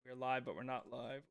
We're live, but we're not live.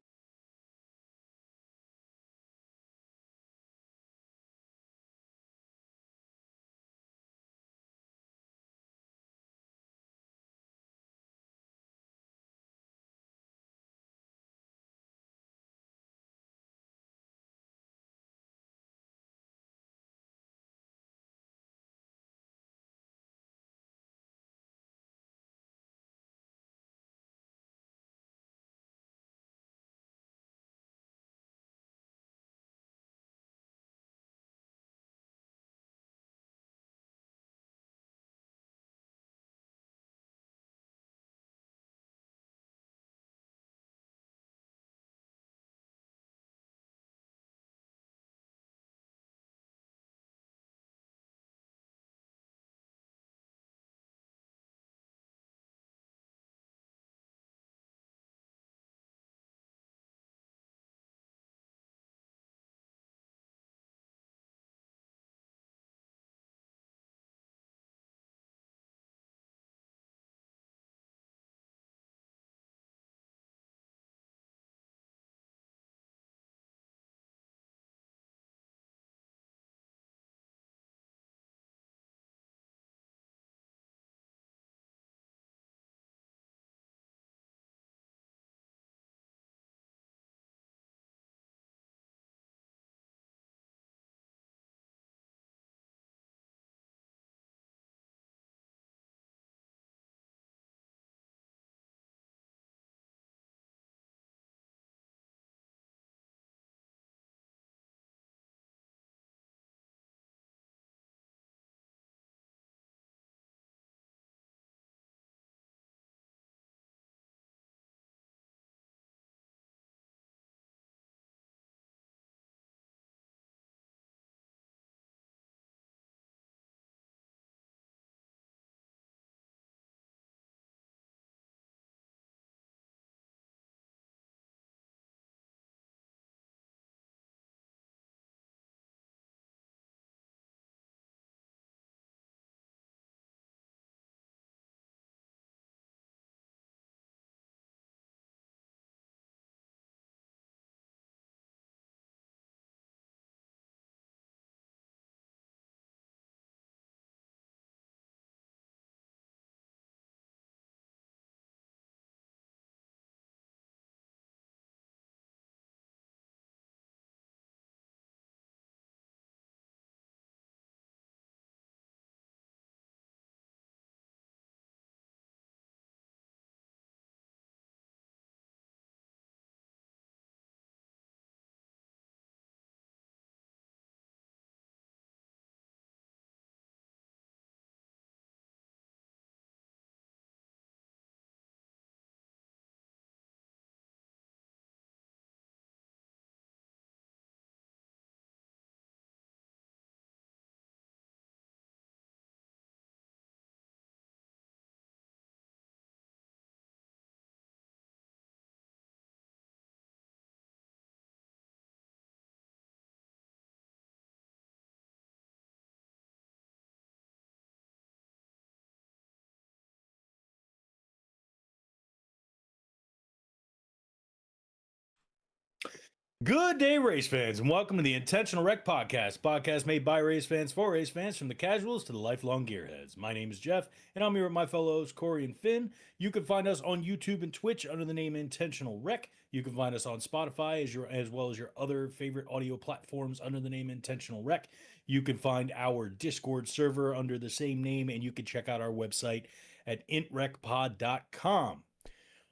Good day, race fans, and welcome to the Intentional Wreck podcast made by race fans for race fans, from the casuals to the lifelong gearheads. My name is Jeff, and I'm here with my fellows Corey and Finn. You can find us on YouTube and Twitch under the name Intentional Wreck. You can find us on Spotify as well as your other favorite audio platforms under the name Intentional Wreck. You can find our Discord server under the same name, and you can check out our website at intrecpod.com.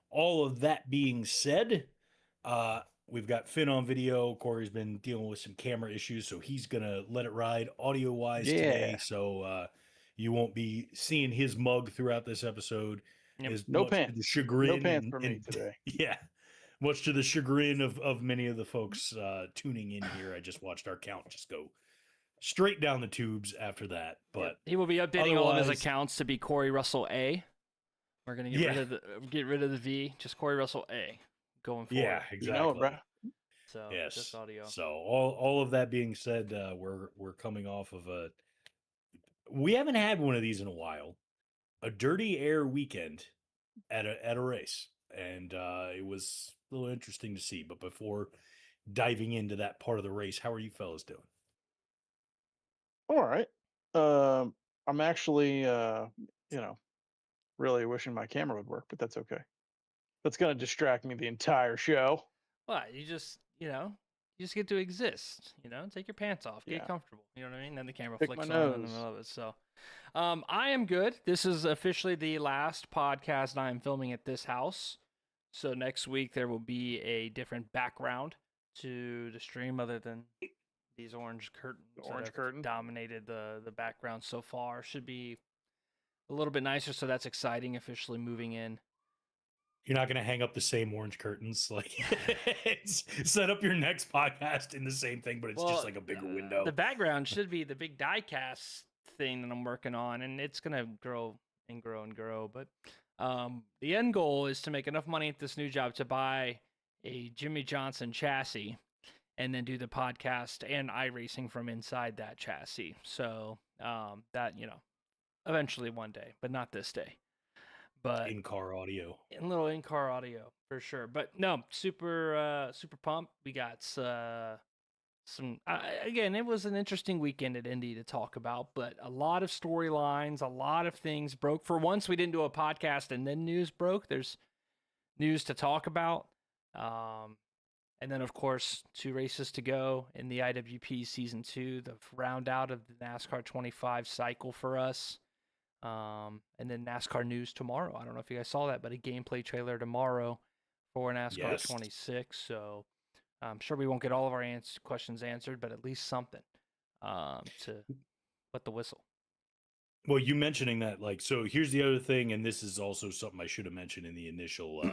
All of that being said, we've got Finn on video. Corey's been dealing with some camera issues, so he's gonna let it ride audio wise today. So you won't be seeing his mug throughout this episode. Yep. As No much to the pants. chagrin No pants for me and today. yeah, much to the chagrin of many of the folks tuning in here. I just watched our count just go straight down the tubes after that. But he will be updating all of his otherwise- accounts to be Corey Russell A. We're gonna Yeah. get rid of the V, just Corey Russell A. Going forward. yeah, exactly. You know it, bro. So Yes. just audio. So all of that being said, we're coming off of we haven't had one of these in a while. A dirty air weekend at a race. and it was a little interesting to see. But before diving into that part of the race, how are you fellas doing? All right. I'm actually, you know, really wishing my camera would work, but that's okay. That's gonna distract me the entire show. Well, you just get to exist. Take your pants off, get Yeah. comfortable. You know what I mean? Then the camera Pick my flicks on in the nose. middle of it. So, I am good. This is officially the last podcast I am filming at this house. So next week there will be a different background to the stream other than these orange curtains The that orange have curtain. dominated the background so far. Should be a little bit nicer, so that's exciting. Officially moving in. You're not going to hang up the same orange curtains. Like, set up your next podcast in the same thing, but it's just like a bigger window. The background should be the big die-cast thing that I'm working on, and it's gonna grow and grow and grow. But the end goal is to make enough money at this new job to buy a Jimmy Johnson chassis, and then do the podcast and iRacing from inside that chassis. So that eventually one day, but not this day. But in-car audio, a little in-car audio for sure. But no, super pumped. We got some again, it was an interesting weekend at Indy to talk about, but a lot of storylines, a lot of things broke. For once, we didn't do a podcast and then news broke. There's news to talk about. And then, of course, 2 races to go in the IWP Season 2, the round out of the NASCAR 25 cycle for us. And then NASCAR news tomorrow. I don't know if you guys saw that, but a gameplay trailer tomorrow for NASCAR 26. So I'm sure we won't get all of our questions answered, but at least something to wet the whistle. Well, you mentioning that, like, so here's the other thing, and this is also something I should have mentioned in the initial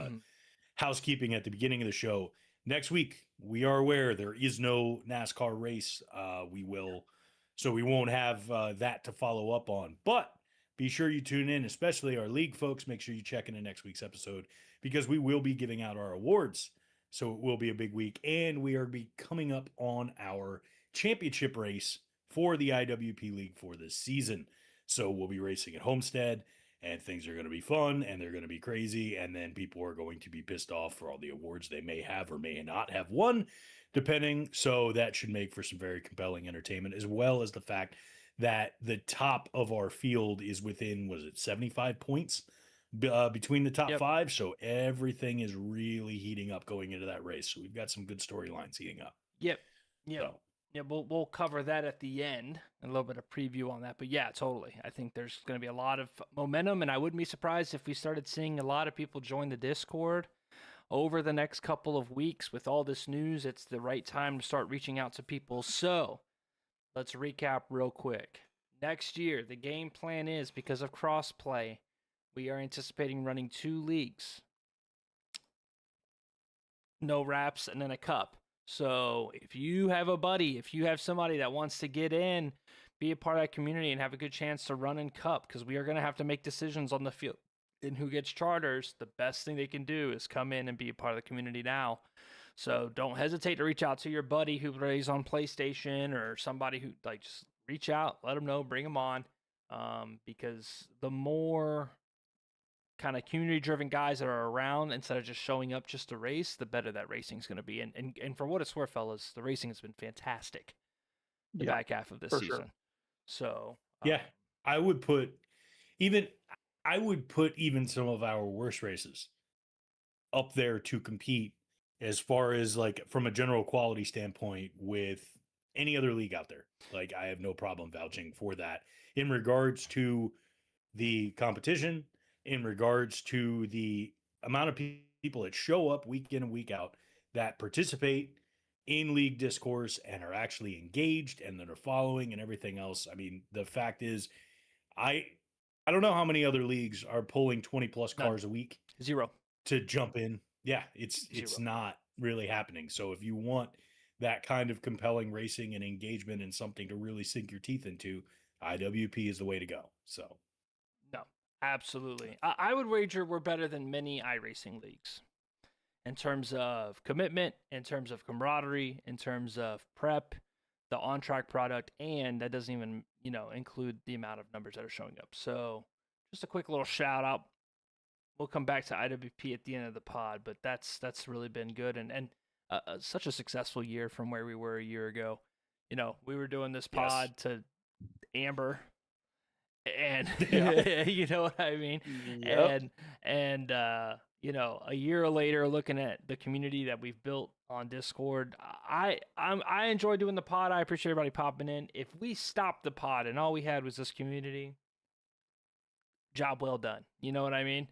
housekeeping at the beginning of the show. Next week, we are aware there is no NASCAR race. We won't have that to follow up on, but be sure you tune in, especially our league folks. Make sure you check in next week's episode because we will be giving out our awards. So it will be a big week, and we are coming up on our championship race for the IWP League for this season. So we'll be racing at Homestead, and things are going to be fun, and they're going to be crazy, and then people are going to be pissed off for all the awards they may have or may not have won, depending. So that should make for some very compelling entertainment, as well as the fact that the top of our field is within, was it 75 points between the top 5? So everything is really heating up going into that race. So we've got some good storylines heating up. Yep. So. Yeah, we'll cover that at the end, a little bit of preview on that. But yeah, totally. I think there's going to be a lot of momentum, and I wouldn't be surprised if we started seeing a lot of people join the Discord over the next couple of weeks. With all this news, it's the right time to start reaching out to people. So let's recap real quick. Next year, the game plan is, because of crossplay, we are anticipating running 2 leagues. No wraps and then a cup. So if you have a buddy, if you have somebody that wants to get in, be a part of that community and have a good chance to run in cup, because we are going to have to make decisions on the field and who gets charters, the best thing they can do is come in and be a part of the community now. So don't hesitate to reach out to your buddy who plays on PlayStation, or somebody who, like, just reach out, let them know, bring them on, because the more kind of community-driven guys that are around instead of just showing up just to race, the better that racing is going to be. And for what it's worth, fellas, the racing has been fantastic the back half of this season. Sure. So yeah, I would put even some of our worst races up there to compete as far as, like, from a general quality standpoint with any other league out there. Like, I have no problem vouching for that in regards to the competition, in regards to the amount of people that show up week in and week out, that participate in league discourse and are actually engaged and that are following and everything else. I mean, the fact is, I don't know how many other leagues are pulling 20 plus cars a week. 0 to jump in. Yeah, it's not really happening. So if you want that kind of compelling racing and engagement and something to really sink your teeth into, IWP is the way to go. So no, absolutely. I would wager we're better than many iRacing leagues in terms of commitment, in terms of camaraderie, in terms of prep, the on-track product, and that doesn't even, include the amount of numbers that are showing up. So just a quick little shout out. we'll come back to IWP at the end of the pod, but that's really been good and such a successful year from where we were a year ago. You know, we were doing this Yes. pod to Amber, and Yeah. you know what I mean. Yep. And you know, a year later, looking at the community that we've built on Discord, I enjoy doing the pod. I appreciate everybody popping in. If we stopped the pod and all we had was this community, job well done. You know what I mean?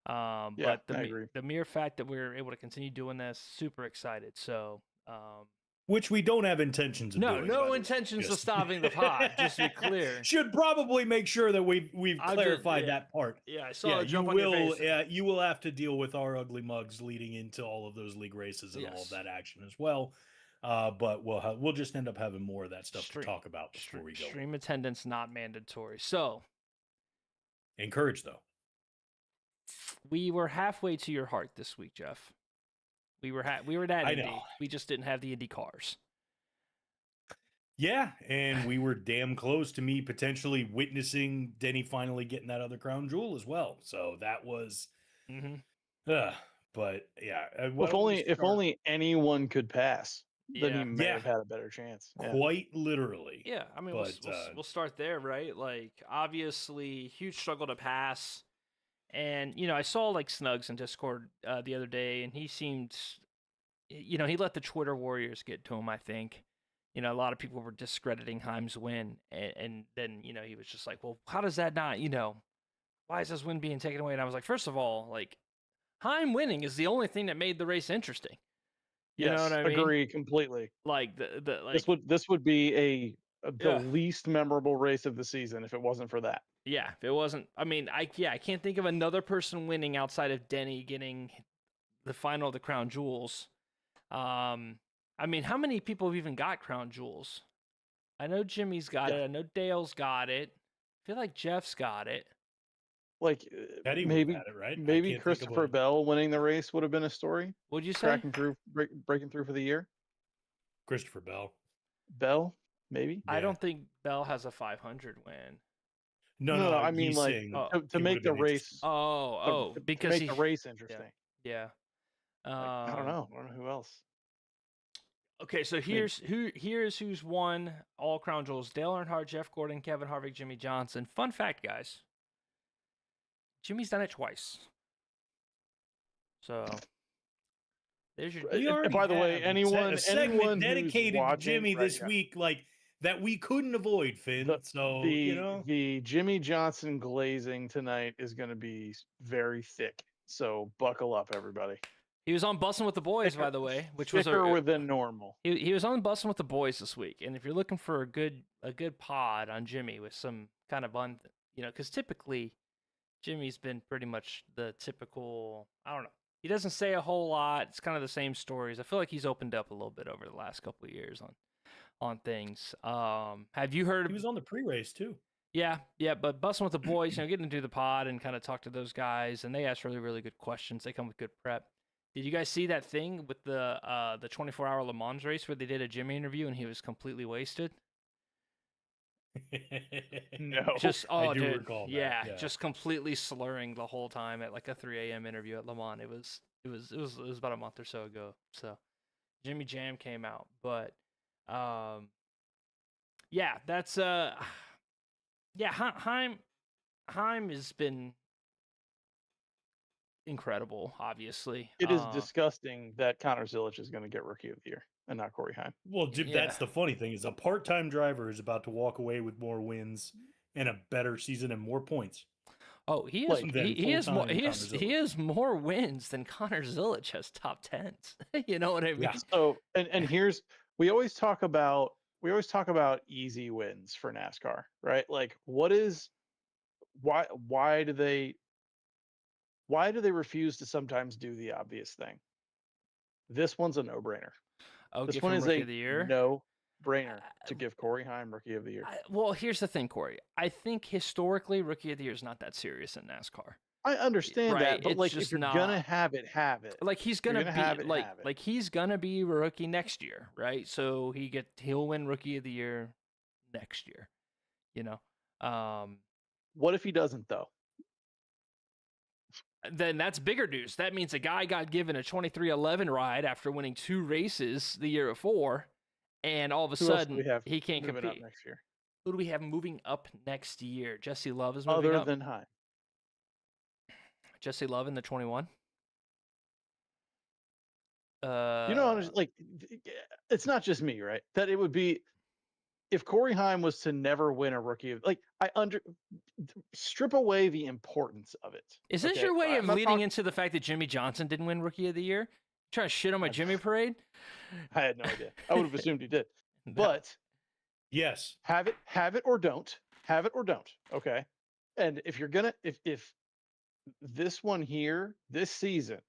Yeah, But I agree. the mere fact that we're able to continue doing this, super excited. So, Which we don't have intentions of doing. by the no way. intentions of Just- stopping the pod. Just to be clear. Should probably make sure that we've I'm just- clarified yeah. that part. Yeah, I saw Yeah, the you jump on your will. face. Yeah, you will have to deal with our ugly mugs leading into all of those league races and all Yes. of that action as well. But we'll just end up having more of that stuff Stream- to talk about before we go. Stream attendance not mandatory. So Encouraged though. we were halfway to your heart this week, Jeff. We were at I Indy. know. We just didn't have the Indy cars. Yeah, and we were damn close to me potentially witnessing Denny finally getting that other crown jewel as well. So that was, Mm-hmm. but yeah. Well, if only anyone could pass, then Yeah. he may Yeah. have had a better chance. Yeah. quite literally. Yeah, I mean, But, we'll start there, right? Like, obviously, huge struggle to pass. And, you know, I saw, like, Snugs in Discord the other day, and he seemed, you know, he let the Twitter warriors get to him, I think. You know, a lot of people were discrediting Heim's win. And then, you know, he was just like, well, how does that not, you know, why is this win being taken away? And I was like, first of all, like, Heim winning is the only thing that made the race interesting. You know Yes, what I mean? agree completely. Like, like, This would be the Yeah. least memorable race of the season if it wasn't for that. yeah, if it wasn't, I mean, I can't think of another person winning outside of Denny getting the final of the crown jewels. I mean, how many people have even got crown jewels? I know Jimmy's got Yeah. it. I know Dale's got it. I feel like Jeff's got it. Like Petty maybe had it, right? I maybe can't think of Christopher what- Bell winning the race would have been a story. What'd you say? Cracking through, breaking through for the year. Christopher Bell. Bell, maybe. I Yeah. don't think Bell has a 500 win. No, I mean, he's like, saying Oh, to it would make have the been race interesting. Oh, to because make he, the race interesting. yeah. Like, I don't know. I don't know who else. Okay, so here's who's won all crown jewels: Dale Earnhardt, Jeff Gordon, Kevin Harvick, Jimmy Johnson. Fun fact, guys: Jimmy's done it twice. So there's your. We And already by the way, have a anyone segment who's dedicated to watching Jimmy right this now, week, like that we couldn't avoid, Finn. So you know, the Jimmy Johnson glazing tonight is going to be very thick. So buckle up, everybody. He was on Bussin' with the Boys, by Thicker- the way, which was thicker than normal. he was on Bussin' with the Boys this week. And if you're looking for a good pod on Jimmy with some kind of you know, because typically Jimmy's been pretty much the typical. I don't know. He doesn't say a whole lot. It's kind of the same stories. I feel like he's opened up a little bit over the last couple of years on things. Have you heard? he was on the pre-race too. Yeah, but Bussin' with the Boys, you know, getting to do the pod and kind of talk to those guys, and they ask really, really good questions. They come with good prep. Did you guys see that thing with the 24-hour Le Mans race where they did a Jimmy interview and he was completely wasted? No. Just I do dude, recall that, yeah, yeah. just completely slurring the whole time at like a 3 a.m. interview at Le Mans. It was about a month or so ago. So Jimmy Jam came out, but yeah, that's yeah, Heim has been incredible, obviously. It is disgusting that Connor Zilic is going to get Rookie of the Year and not Corey Heim. Well, Jim, Yeah. that's the funny thing is a part-time driver is about to walk away with more wins and a better season and more points. Oh, he is. Like, than He is more. full-time Connor He has more wins than Connor Zilic has top tens. You know what I mean? Yeah. So and here's we always talk about easy wins for NASCAR, right? Like why do they refuse to sometimes do the obvious thing? This one's a no-brainer. Oh, This give one him is Rookie a of the Year. no-brainer to give Corey Heim Rookie of the Year. Well, here's the thing, Corey. I think historically, Rookie of the Year is not that serious in NASCAR. I understand right, that, but it's like just if you're not- gonna have it, have it. Like he's You're gonna gonna be have it, like have it. like he's gonna be a rookie next year, right? So he'll win Rookie of the Year next year. You know. What if he doesn't though? then that's bigger news. That means a guy got given a 23-11 ride after winning 2 races the year before, and all of a Who else do sudden we have he can't moving up compete. next year? Who do we have moving up next year? Jesse Love is moving Other up. than Heim. Jesse Love in the 21. Like, it's not just me, right? That it would be if Corey Heim was to never win a rookie of like strip away the importance of it. Is this okay? your way I'm of not leading talking- into the fact that Jimmy Johnson didn't win Rookie of the Year? Trying to shit on my Jimmy parade? I had no idea. I would have assumed he did. But Yes. have it or don't. Have it or don't. Okay. And if you're gonna if this one here, this season,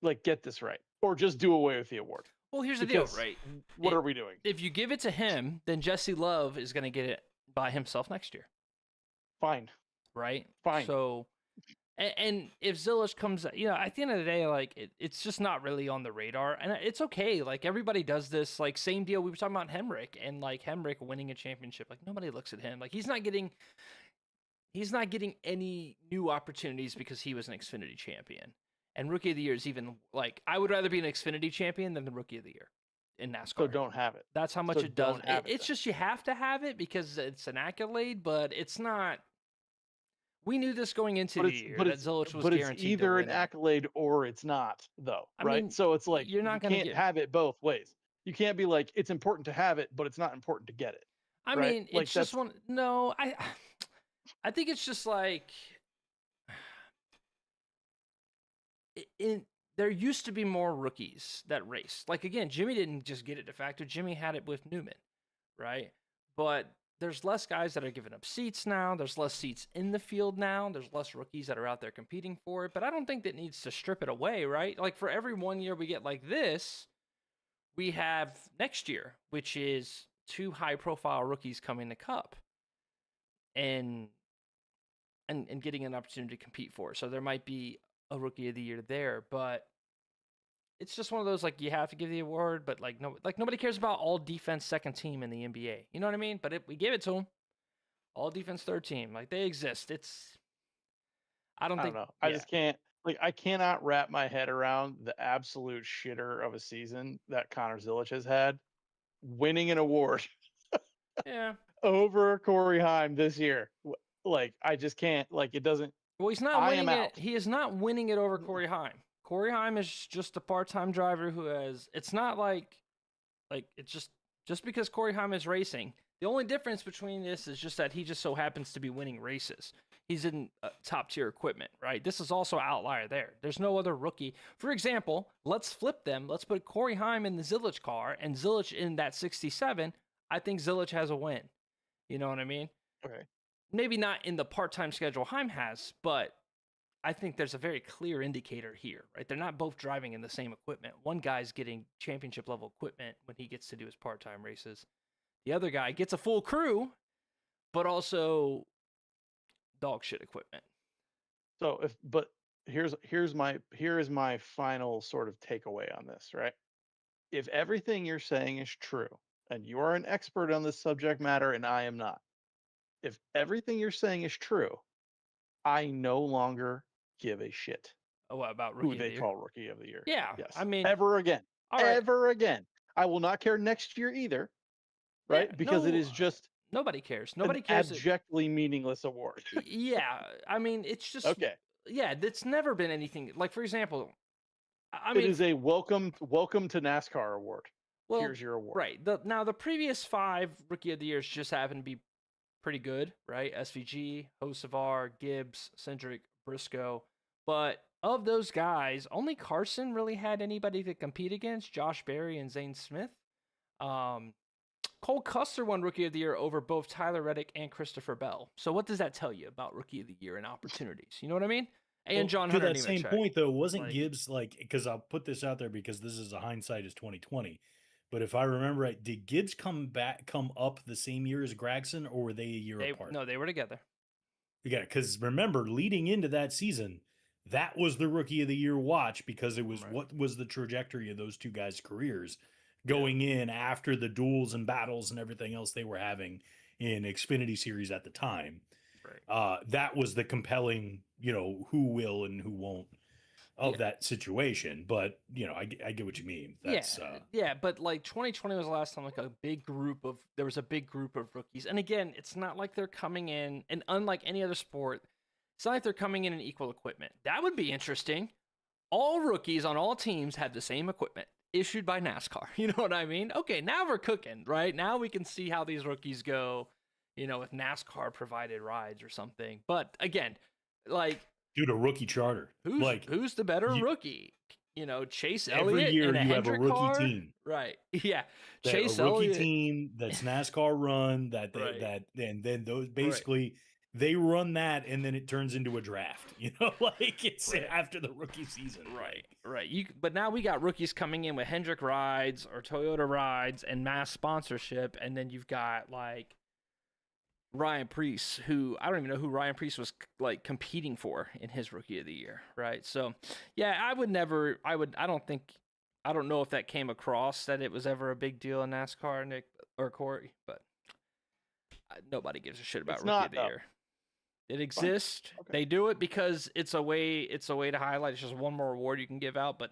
like get this right. Or just do away with the award. Well, here's the Because deal, right? What are we doing? If you give it to him, then Jesse Love is going to get it by himself next year, Fine. right? Fine. So, and if Zilich comes, at the end of the day, like it's just not really on the radar, and it's okay. Like everybody does this. Like same deal we were talking about Hemrick, and like Hemrick winning a championship. Like nobody looks at him. Like he's not getting any new opportunities because he was an Xfinity champion. And Rookie of the Year is even like I would rather be an Xfinity champion than the Rookie of the Year in NASCAR. So don't have it. That's how much So it does. don't have it It's then. just you have to have it because it's an accolade, but it's not. We knew this going into the year that Zilich was guaranteed it's either to an win it. accolade or it's not, though, I right? mean, So it's like you're not you gonna can't get- have it both ways. You can't be like it's important to have it, but it's not important to get it. I right? mean, Like, it's just one. No, I think it's just like. There used to be more rookies that raced. Like again, Jimmy didn't just get it de facto. Jimmy had it with Newman, right? But there's less guys that are giving up seats now. There's less seats in the field now. There's less rookies that are out there competing for it. But I don't think that needs to strip it away, right? Like for every 1 year we get like this, we have next year, which is 2 high-profile rookies coming to Cup, and getting an opportunity to compete for it. So there might be a Rookie of the Year there, but it's just one of those like you have to give the award, but like nobody cares about all defense second team in the NBA. You know what I mean? But we give it to them. All defense third team, like they exist. I don't I think. don't know. I yeah. just can't. Like I cannot wrap my head around the absolute shitter of a season that Connor Zilich has had, winning an award Yeah. over Corey Heim this year. Like I just can't. Like it doesn't. Well, he's not I winning am it. out. He is not winning it over Corey Heim. Corey Heim is just a part-time driver who has. It's not like it's just because Corey Heim is racing. The only difference between this is just that he just so happens to be winning races. He's in top-tier equipment, right? This is also an outlier there. There's no other rookie. For example, let's flip them. Let's put Corey Heim in the Zilich car and Zilich in that 67. I think Zilich has a win. You know what I mean? Okay. Maybe not in the part-time schedule Heim has, but I think there's a very clear indicator here, right? They're not both driving in the same equipment. One guy's getting championship level equipment when he gets to do his part-time races. The other guy gets a full crew, but also dog shit equipment. So here is my final sort of takeaway on this, right? If everything you're saying is true, and you are an expert on this subject matter, and I am not, if everything you're saying is true, I no longer give a shit Oh, what about Rookie who of the they Year? call Rookie of the Year. Yeah, Yes. I mean, ever again. all right. Ever again. I will not care next year either, right? Yeah, Because it no, is just nobody cares. an Nobody cares. abjectly meaningless award. Yeah, I mean, it's just Okay. Yeah, that's never been anything. Like for example, I It mean, is a welcome to NASCAR award. well, Here's your award. right. Now the previous 5 Rookie of the Years just happen to be pretty good, right? SVG, Hocevar, Gibbs, Cindric, Briscoe. But of those guys, only Carson really had anybody to compete against, Josh Berry and Zane Smith. Cole Custer won Rookie of the Year over both Tyler Reddick and Christopher Bell. So what does that tell you about Rookie of the Year and opportunities? You know what I mean? And Well, John to Hunter that didn't even same check. point though, wasn't Like- Gibbs like? Because I'll put this out there because this is a hindsight is 2020. But if I remember right, did Gibbs come up the same year as Gragson, or were they a year apart? No, they were together. Yeah, because remember, leading into that season, that was the Rookie of the Year watch because it was Right. what was the trajectory of those two guys' careers going in after the duels and battles and everything else they were having in Xfinity Series at the time. That was the compelling, who will and who won't of that situation. But I get what you mean. That's but like 2020 was the last time there was a big group of rookies. And again, it's not like they're coming in, and unlike any other sport, it's not like they're coming in equal equipment. That would be interesting. All rookies on all teams have the same equipment issued by NASCAR. You know what I mean? Okay, now we're cooking, right? Now we can see how these rookies go, with NASCAR provided rides or something. But again, like, dude, a rookie charter. Who's the better rookie? Chase Elliott. Every year in a you have a Hendrick rookie car? team, right? Yeah, Chase Elliott team that's NASCAR run and then those basically they run that, and then it turns into a draft. It's after the rookie season. Right. But now we got rookies coming in with Hendrick rides or Toyota rides and mass sponsorship, and then you've got like Ryan Preece, who I don't even know who Ryan Preece was like competing for in his rookie of the year, right? So, yeah, I don't know if that came across that it was ever a big deal in NASCAR, Nick or Corey, but nobody gives a shit about rookie of the year. It exists. Okay. They do it because it's a way to highlight. It's just one more award you can give out, but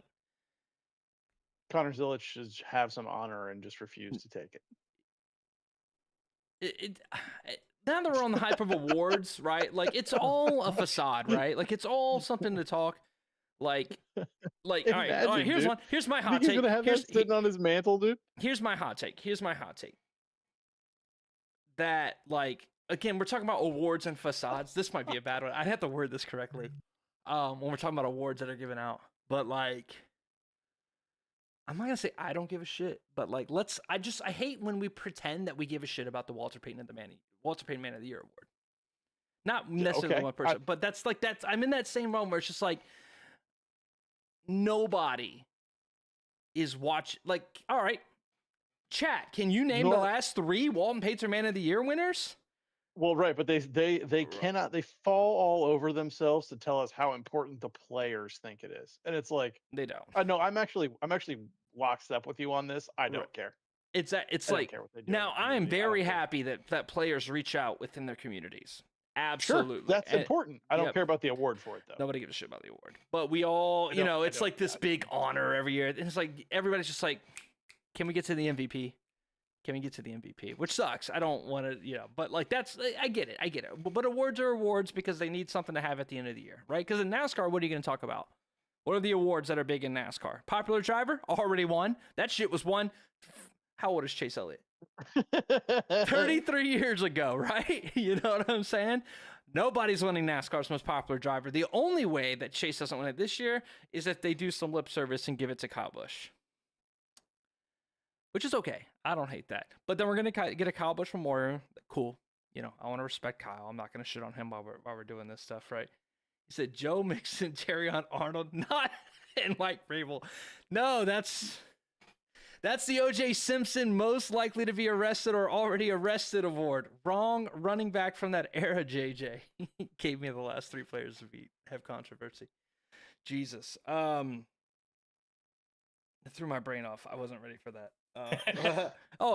Connor Zilic should have some honor and just refuse to take it. Now that we're on the hype of awards, right? Like, it's all a facade, right? Like, it's all something to talk. Like, all right. Here's one. Here's my hot take. He's gonna have that sitting on his mantle, dude. Here's my hot take. That, like, again, we're talking about awards and facades. This might be a bad one. I'd have to word this correctly. When we're talking about awards that are given out, but like, I'm not gonna say I don't give a shit, but like, I hate when we pretend that we give a shit about the Walter Payton Man of the Year award. Not necessarily one person, but I'm in that same realm where it's just like nobody is watching. Like, all right, chat, can you name the last 3 Walton Payton Man of the Year winners? Well, right, but they cannot. They fall all over themselves to tell us how important the players think it is, and it's like they don't. No, I'm actually lockstep with you on this. I don't care. It's like now I am very happy that players reach out within their communities. Absolutely, sure, that's important. I don't care about the award for it though. Nobody gives a shit about the award, but we all, it's like this big honor every year, and it's like everybody's just like, can we get to the MVP? Can we get to the MVP? Which sucks. I don't want to, but like I get it. But awards are awards because they need something to have at the end of the year, right? Because in NASCAR, what are you going to talk about? What are the awards that are big in NASCAR? Popular driver already won. That shit was won. How old is Chase Elliott? 33 years ago, right? You know what I'm saying? Nobody's winning NASCAR's most popular driver. The only way that Chase doesn't win it this year is if they do some lip service and give it to Kyle Busch. Which is okay. I don't hate that. But then we're going to get a Kyle Busch memorial. Cool. I want to respect Kyle. I'm not going to shit on him while we're doing this stuff, right? He said Joe Mixon, Terrion Arnold, not and Mike Vrabel. No, that's the O.J. Simpson most likely to be arrested or already arrested award. Wrong running back from that era, JJ. He gave me the last 3 players to have controversy. Jesus. It threw my brain off. I wasn't ready for that.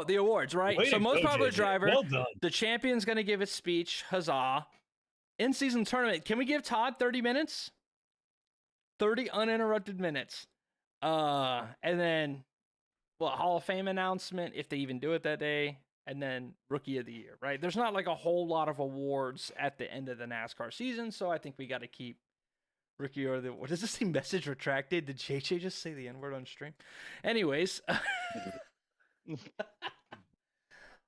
The awards, right? So most popular driver. Well done. The champion's going to give its speech. Huzzah. In-season tournament. Can we give Todd 30 minutes? 30 uninterrupted minutes. And then, Hall of Fame announcement, if they even do it that day. And then Rookie of the Year, right? There's not like a whole lot of awards at the end of the NASCAR season, so I think we got to keep Rookie or the... What does this thing message retracted? Did JJ just say the N-word on stream? Anyways.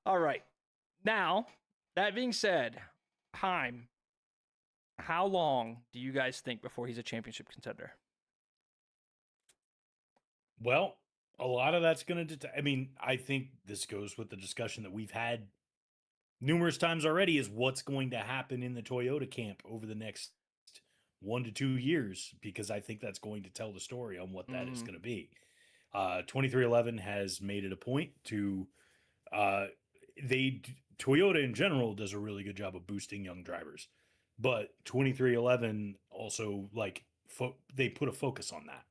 All right. Now, that being said, how long do you guys think before he's a championship contender? Well, a lot of that's going to... I think this goes with the discussion that we've had numerous times already is what's going to happen in the Toyota camp over the next 1 to 2 years, because I think that's going to tell the story on what that is going to be. 2311 has made it a point to Toyota in general does a really good job of boosting young drivers, but 2311 also they put a focus on that.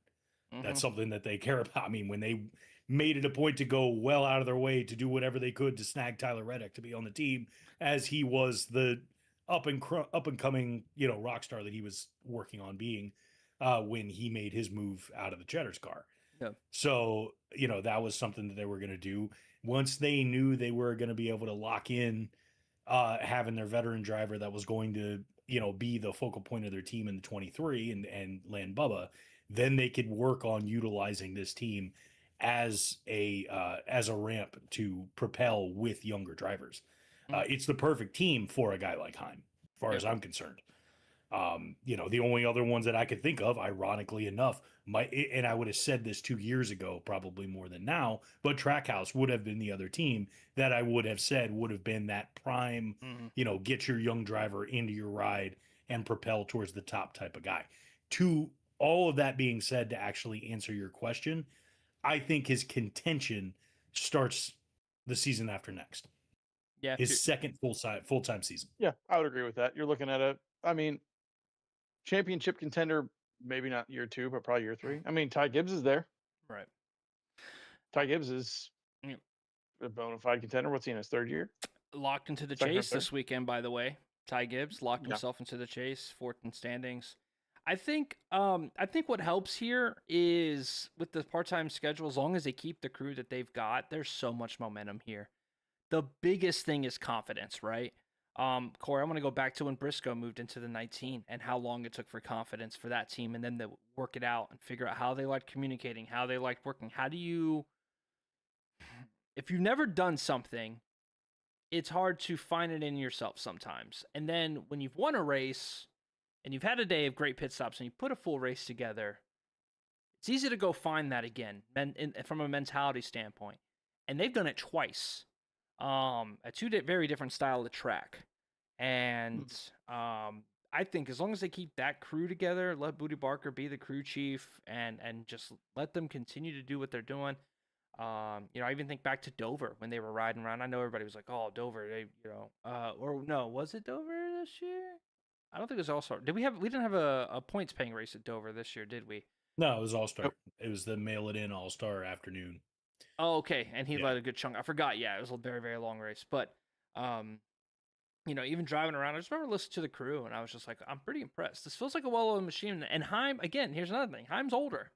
That's something that they care about. When they made it a point to go well out of their way to do whatever they could to snag Tyler Reddick to be on the team, as he was the up and coming, rock star that he was working on being when he made his move out of the Cheddar's car. Yeah. So, that was something that they were going to do. Once they knew they were going to be able to lock in having their veteran driver that was going to, be the focal point of their team in the 23 and land Bubba, then they could work on utilizing this team as a ramp to propel with younger drivers. It's the perfect team for a guy like Heim, as far as I'm concerned. The only other ones that I could think of, ironically enough, and I would have said this 2 years ago, probably more than now, but Trackhouse would have been the other team that I would have said would have been that prime, get your young driver into your ride and propel towards the top type of guy. To all of that being said, to actually answer your question, I think his contention starts the season after next. Yeah. His second full-time season. Yeah, I would agree with that. You're looking at championship contender, maybe not year 2, but probably year 3. I mean, Ty Gibbs is there. Right. Ty Gibbs is a bona fide contender. What's he in his 3rd year? Locked into the chase this weekend, by the way. Ty Gibbs locked himself into the chase, 4th in standings. I think what helps here is with the part-time schedule, as long as they keep the crew that they've got, there's so much momentum here. The biggest thing is confidence, right? Corey, I want to go back to when Briscoe moved into the 19 and how long it took for confidence for that team and then to work it out and figure out how they liked communicating, how they liked working. If you've never done something, it's hard to find it in yourself sometimes. And then when you've won a race and you've had a day of great pit stops and you put a full race together, it's easy to go find that again from a mentality standpoint. And they've done it twice. A very different style of track. And I think as long as they keep that crew together, let Booty Barker be the crew chief and just let them continue to do what they're doing. I even think back to Dover when they were riding around. I know everybody was like, "Oh, Dover," or no, was it Dover this year? I don't think it was All-Star. We didn't have a points paying race at Dover this year, did we? No, it was All-Star. Nope. It was the Mail It In All-Star afternoon. Oh, okay. And he led a good chunk. I forgot. Yeah, it was a very, very long race. But, even driving around, I just remember listening to the crew, and I was just like, I'm pretty impressed. This feels like a well-oiled machine. And Heim, again, here's another thing. Heim's older,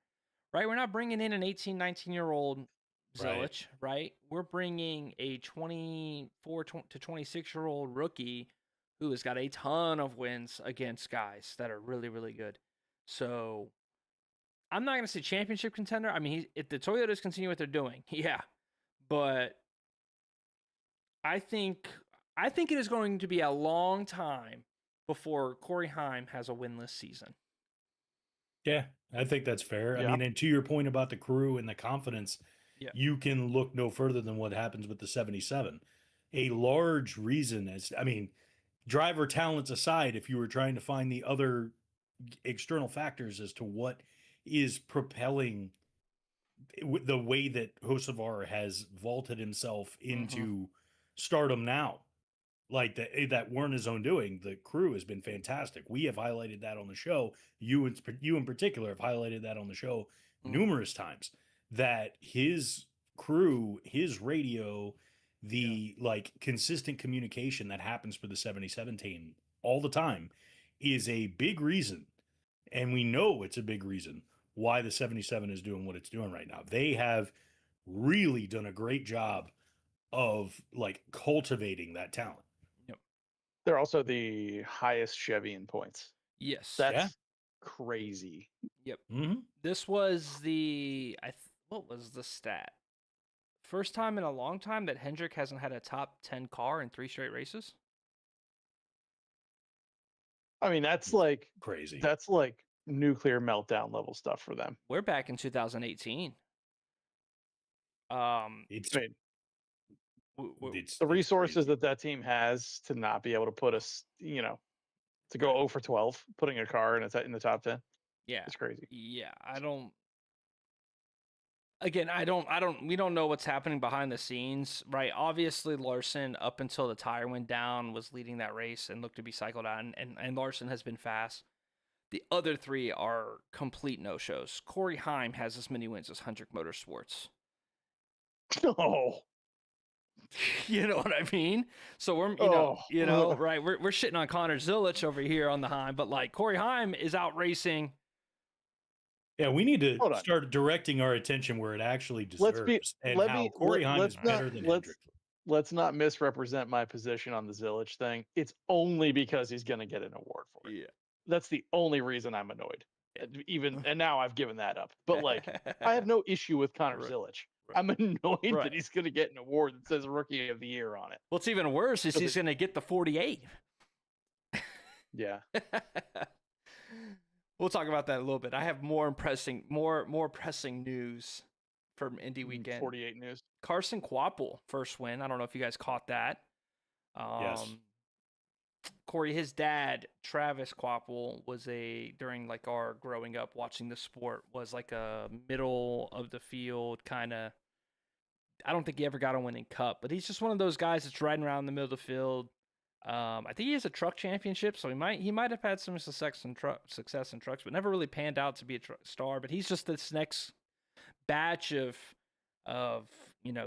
right? We're not bringing in an 18, 19-year-old Zelich, right? We're bringing a 24 to 26-year-old rookie who has got a ton of wins against guys that are really, really good. So I'm not going to say championship contender. I mean, if the Toyotas continue what they're doing, yeah. But I think it is going to be a long time before Corey Heim has a winless season. Yeah, I think that's fair. Yeah. I mean, and to your point about the crew and the confidence, you can look no further than what happens with the 77. A large reason driver talents aside, if you were trying to find the other external factors as to what is propelling the way that Hocevar has vaulted himself into stardom now, like that weren't his own doing. The crew has been fantastic. We have highlighted that on the show. You in particular have highlighted that on the show numerous times, that his crew, his radio, the consistent communication that happens for the 77 team all the time is a big reason. And we know it's a big reason why the 77 is doing what it's doing right now. They have really done a great job of cultivating that talent. Yep. They're also the highest Chevy in points. Yes. That's crazy. Yep. Mm-hmm. This was what was the stat? First time in a long time that Hendrick hasn't had a top 10 car in 3 straight races. I mean, that's crazy. That's nuclear meltdown level stuff for them. We're back in 2018. It's the resources that team has to not be able to put us, to go 0 for 12, putting a car in the top 10. Yeah, it's crazy. Yeah, we don't know what's happening behind the scenes, right? Obviously, Larson, up until the tire went down, was leading that race and looked to be cycled out, and Larson has been fast. The other 3 are complete no-shows. Corey Heim has as many wins as Hendrick Motorsports. No. You know what I mean? So we're, right? We're shitting on Connor Zilic over here on the Heim, but like Corey Heim is out racing. Yeah, we need to Hold on. start directing our attention where it actually Let's be. deserves, and Let how me. Corey Heim Let's is not. better than Let's. Hendrick. Let's not misrepresent my position on the Zillage thing. It's only because he's going to get an award for it. Yeah. That's the only reason I'm annoyed. And now I've given that up. But like, I have no issue with Connor Right. Zilic. Right. I'm annoyed Right. that he's going to get an award that says Rookie of the Year on it. What's even worse is he's going to get the 48. Yeah. We'll talk about that a little bit. I have more pressing news from Indy weekend. 48 news. Carson Kvapil, first win. I don't know if you guys caught that. Yes. Corey, his dad, Travis Kvapil, was during like our growing up watching the sport, was like a middle of the field kind of. I don't think he ever got a winning cup, but he's just one of those guys that's riding around in the middle of the field. I think he has a truck championship, so he might have had some success in trucks, but never really panned out to be a star. But he's just this next batch of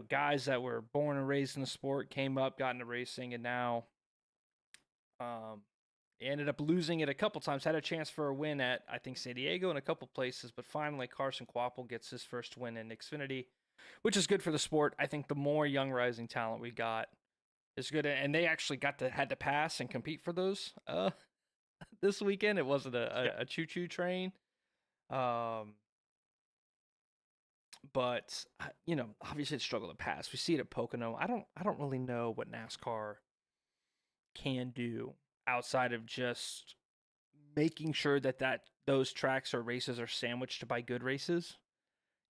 guys that were born and raised in the sport, came up, got into racing, and now he ended up losing it a couple times. Had a chance for a win at, I think, San Diego and a couple places, but finally Carson Kvapil gets his first win in Xfinity, which is good for the sport. I think the more young rising talent we got is good, and they actually had to pass and compete for those this weekend. It wasn't a choo-choo train. But obviously it's struggle to pass. We see it at Pocono. I don't really know what NASCAR can do outside of just making sure that those tracks or races are sandwiched by good races.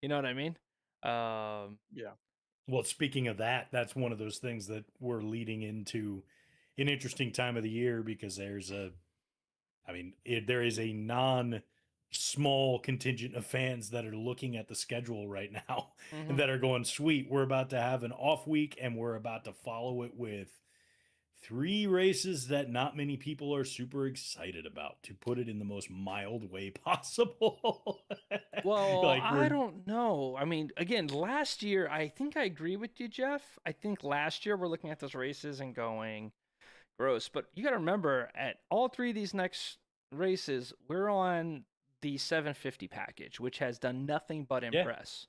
You know what I mean? Yeah. Well, speaking of that, that's one of those things that we're leading into an interesting time of the year, because there is a non-small contingent of fans that are looking at the schedule right now and that are going, sweet, we're about to have an off week and we're about to follow it with 3 races that not many people are super excited about, to put it in the most mild way possible. Well, I don't know. I mean, again, last year, I think I agree with you, Jeff. I think last year we're looking at those races and going, gross. But you got to remember, at all 3 of these next races, we're on the 750 package, which has done nothing but impress.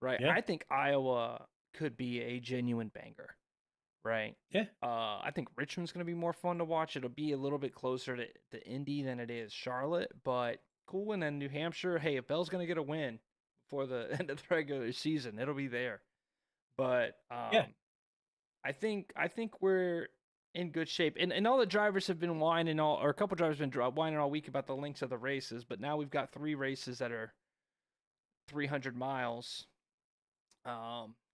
Right? Yeah. I think Iowa could be a genuine banger. Right. Yeah. I think Richmond's going to be more fun to watch. It'll be a little bit closer to Indy than it is Charlotte, but cool. And then New Hampshire, hey, if Bell's going to get a win before the end of the regular season, it'll be there. But I think we're in good shape. And all the drivers have been whining or a couple drivers have been whining all week about the lengths of the races, but now we've got 3 races that are 300 miles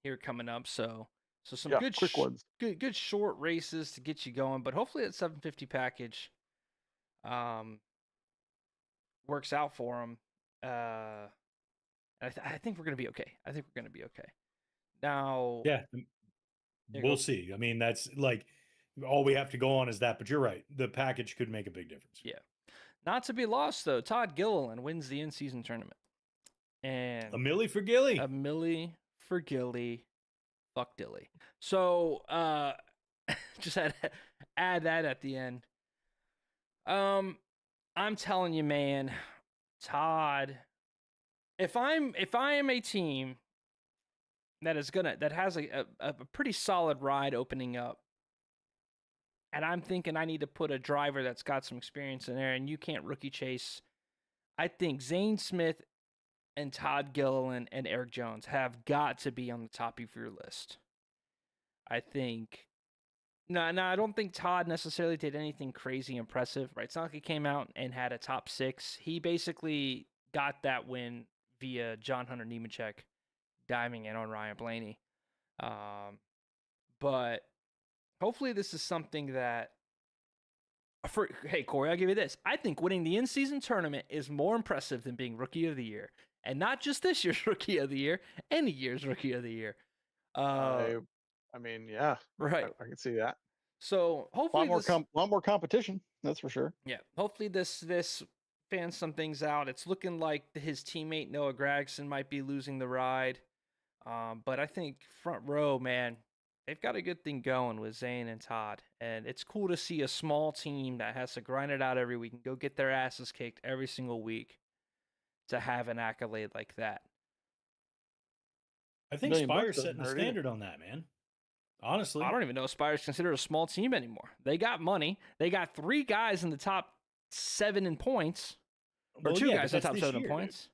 here coming up. So some good quick ones. Good short races to get you going, but hopefully that 750 package works out for them. I think we're going to be okay. Now, yeah, we'll see. I mean, that's like all we have to go on is that, but you're right. The package could make a big difference. Yeah. Not to be lost, though, Todd Gilliland wins the in-season tournament. And a milli for Gilly. A milli for Gilly. Fuck Dilly. So, just had to add that at the end. I'm telling you, man, Todd, if I am a team that has a pretty solid ride opening up, and I'm thinking I need to put a driver that's got some experience in there, and you can't rookie chase, I think Zane Smith and Todd Gilliland and Eric Jones have got to be on the top of your list. I think. No, I don't think Todd necessarily did anything crazy impressive, right? It's not like he came out and had a top 6. He basically got that win via John Hunter Nemechek diving in on Ryan Blaney. But hopefully this is something that. Hey, Corey, I'll give you this. I think winning the in-season tournament is more impressive than being Rookie of the Year. And not just this year's Rookie of the Year, any year's Rookie of the Year. I mean, yeah. Right. I can see that. So hopefully a lot more competition, that's for sure. Yeah. Hopefully this fans some things out. It's looking like his teammate Noah Gragson might be losing the ride. But I think front row, man, they've got a good thing going with Zane and Todd, and it's cool to see a small team that has to grind it out every week and go get their asses kicked every single week to have an accolade like that. I think $1 million Spire's doesn't setting the hurt either. standard on that, man. Honestly, I don't even know if Spire's considered a small team anymore. They got money. They got 3 guys in the top 7 in points, or well, 2 yeah, guys but in the that's top this 7 in year, dude. points.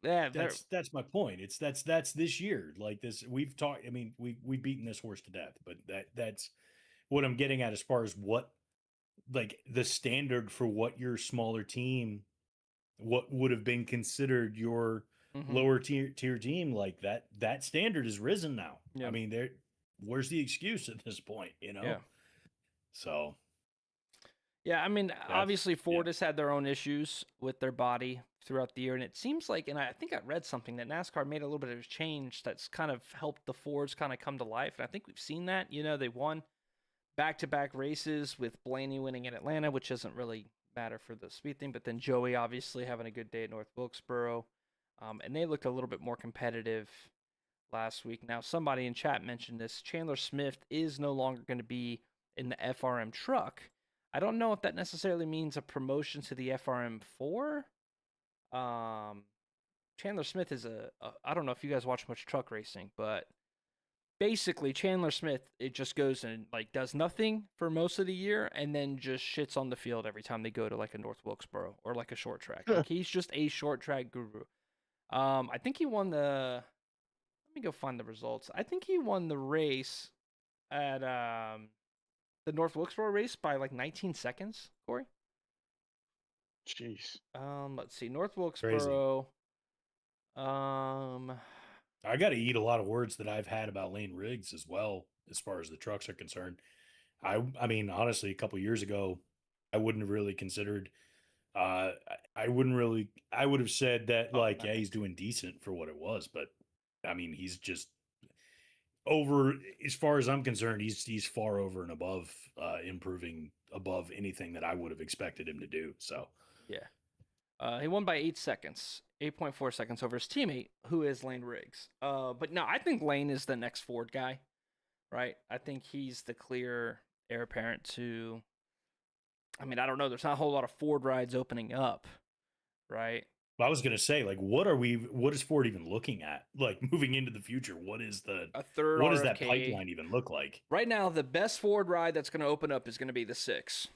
Yeah, That's my point. That's this year. Like this, we've talked. I mean, we've beaten this horse to death, but that's what I'm getting at as far as what, like, the standard for what your smaller team, what would have been considered your lower tier team, like that standard has risen now. Yeah. I mean, where's the excuse at this point? You know. Yeah. So. Yeah, I mean, obviously Ford has had their own issues with their body throughout the year, and it seems like, and I think I read something that NASCAR made a little bit of a change that's kind of helped the Fords kind of come to life, and I think we've seen that. You know, they won back-to-back races with Blaney winning in Atlanta, which doesn't really matter for the speed thing, but then Joey obviously having a good day at North Wilkesboro, and they looked a little bit more competitive last week. Now, somebody in chat mentioned this. Chandler Smith is no longer going to be in the FRM truck. I don't know if that necessarily means a promotion to the FRM4. Chandler Smith is I don't know if you guys watch much truck racing, but basically Chandler Smith, it just goes and like does nothing for most of the year and then just shits on the field every time they go to like a North Wilkesboro or like a short track. Like he's just a short track guru. I think he won the, let me go find the results. I think he won the race at the North Wilkesboro race by like 19 seconds, Corey. Jeez. Let's see. North Wilkesboro. I got to eat a lot of words that I've had about Lane Riggs as well, as far as the trucks are concerned. I mean, honestly, a couple years ago, I wouldn't have really considered. I would have said that, like, yeah, he's doing decent for what it was, but I mean, he's just over, as far as I'm concerned, he's far over and above, improving above anything that I would have expected him to do. So yeah, he won by 8 seconds, 8.4 seconds over his teammate, who is Lane Riggs. But no, I think Lane is the next Ford guy, right? I think he's the clear heir apparent to. I mean, I don't know. There's not a whole lot of Ford rides opening up, right? I was going to say, like, what is Ford even looking at? Like, moving into the future, what is a third what RFK. does that pipeline even look like? Right now, the best Ford ride that's going to open up is going to be the 6.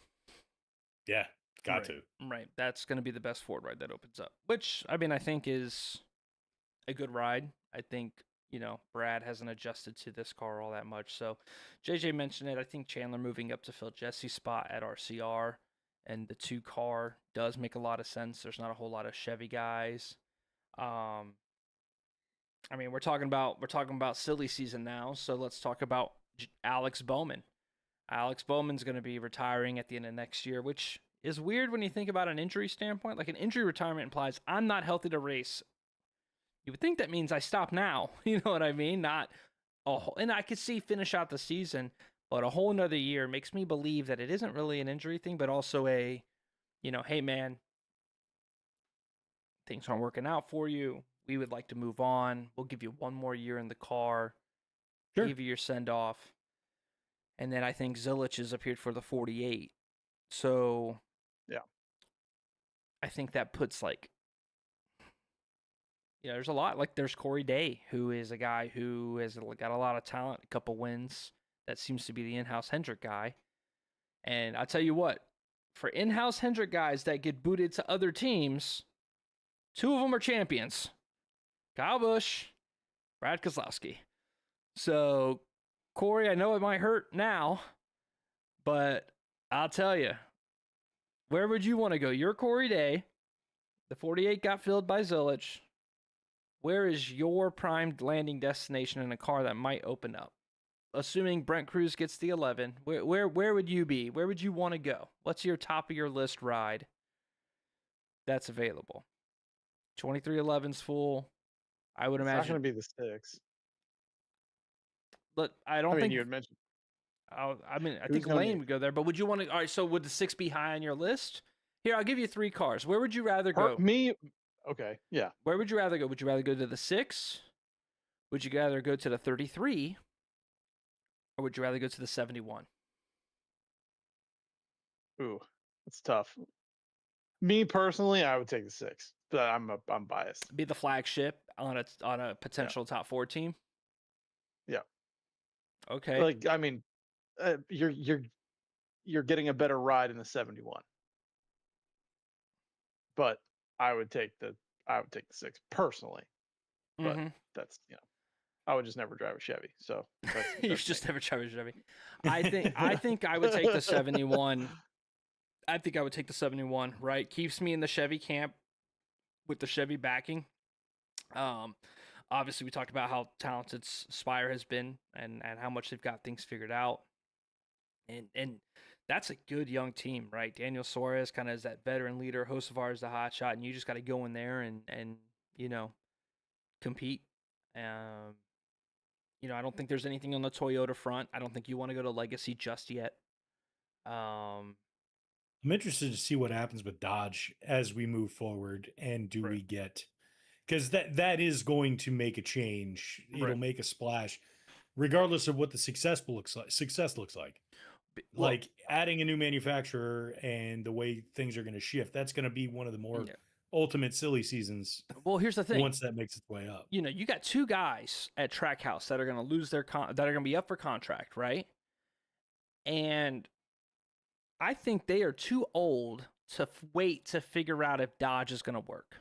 Yeah, got right. to. Right. That's going to be the best Ford ride that opens up, which, I mean, I think is a good ride. I think, you know, Brad hasn't adjusted to this car all that much. So JJ mentioned it. I think Chandler moving up to fill Jesse's spot at RCR and the 2 car does make a lot of sense. There's not a whole lot of Chevy guys. I mean, we're talking about silly season now, so let's talk about Alex Bowman. Alex Bowman's going to be retiring at the end of next year, which is weird when you think about an injury standpoint. Like, an injury retirement implies I'm not healthy to race. You would think that means I stop now. You know what I mean? Not a whole, and I could see finish out the season, but a whole nother year makes me believe that it isn't really an injury thing, but also a, you know, hey man, things aren't working out for you. We would like to move on. We'll give you 1 more year in the car. Sure. Give you your send off. And then I think Zilich has appeared for the 48. So yeah, I think that puts, like, you know, there's a lot. Like, there's Corey Day, who is a guy who has got a lot of talent, a couple wins. That seems to be the in-house Hendrick guy. And I tell you what, for in-house Hendrick guys that get booted to other teams, 2 of them are champions. Kyle Busch, Brad Keselowski. So, Corey, I know it might hurt now, but I'll tell you, where would you want to go? You're Corey Day. The 48 got filled by Zilich. Where is your primed landing destination in a car that might open up? Assuming Brent Cruz gets the 11, where would you be? Where would you want to go? What's your top of your list ride that's available? 2311's full. I would imagine. It's not going to be the 6. But I don't think you had mentioned. I think Lane would go there. But would you want to? All right. So would the 6 be high on your list? Here, I'll give you 3 cars. Where would you rather go? Okay. Yeah. Where would you rather go? Would you rather go to the 6? Would you rather go to the 33? or would you rather go to the 71? Ooh, it's tough. Me personally, I would take the 6, but I'm biased. Be the flagship on a Yeah, potential top 4 team. yeah. Okay. Like, I mean, you're getting a better ride in the 71, but I would take the I would take the 6 personally. But Mm-hmm. that's I would just never drive a Chevy, so You that's me. just never try Chevy. I think I would take the 71. I think I would take the 71, right? Keeps me in the Chevy camp with the Chevy backing. Um, Obviously we talked about how talented Spire has been and how much they've got things figured out. And that's a good young team, right? Daniel Suarez kind of is that veteran leader, Hocevar is the hot shot, and you just got to go in there and you know compete. Um, I don't think there's anything on the Toyota front. I don't think you want to go to Legacy just yet. Um, I'm interested to see what happens with Dodge as we move forward, and do Right. we get, because that is going to make a change. It'll Right. make a splash, regardless of what the success looks like. well, Like adding a new manufacturer and the way things are going to shift. That's going to be one of the more yeah. ultimate silly seasons Well, here's the thing. once that makes its way up. You got two guys at Trackhouse that are going to lose that are going to be up for contract, right? And I think they are too old to wait to figure out if Dodge is going to work.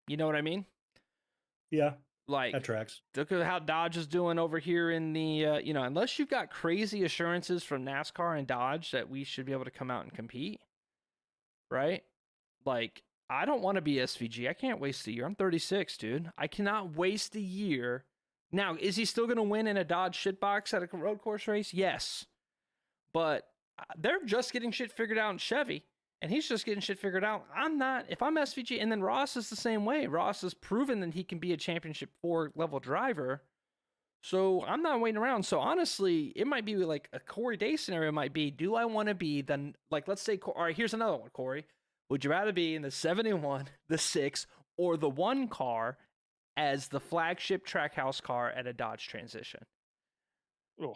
You know what I mean? Yeah, Like, that tracks. look at how Dodge is doing over here in the, unless you've got crazy assurances from NASCAR and Dodge that we should be able to come out and compete, right? Like, I don't want to be SVG. I can't waste a year. I'm 36, dude. I cannot waste a year. Now, is he still going to win in a Dodge shitbox at a road course race? Yes. But they're just getting shit figured out in Chevy, and he's just getting shit figured out. I'm not. If I'm SVG, and then Ross is the same way. Ross has proven that he can be a championship 4 level driver. So I'm not waiting around. So honestly, it might be like a Corey Day scenario. Might be, do I want to be the, like, let's say, all right, here's another one, Corey. Would you rather be in the 71, the 6, or the 1 car as the flagship Trackhouse car at a Dodge Transition? Ugh.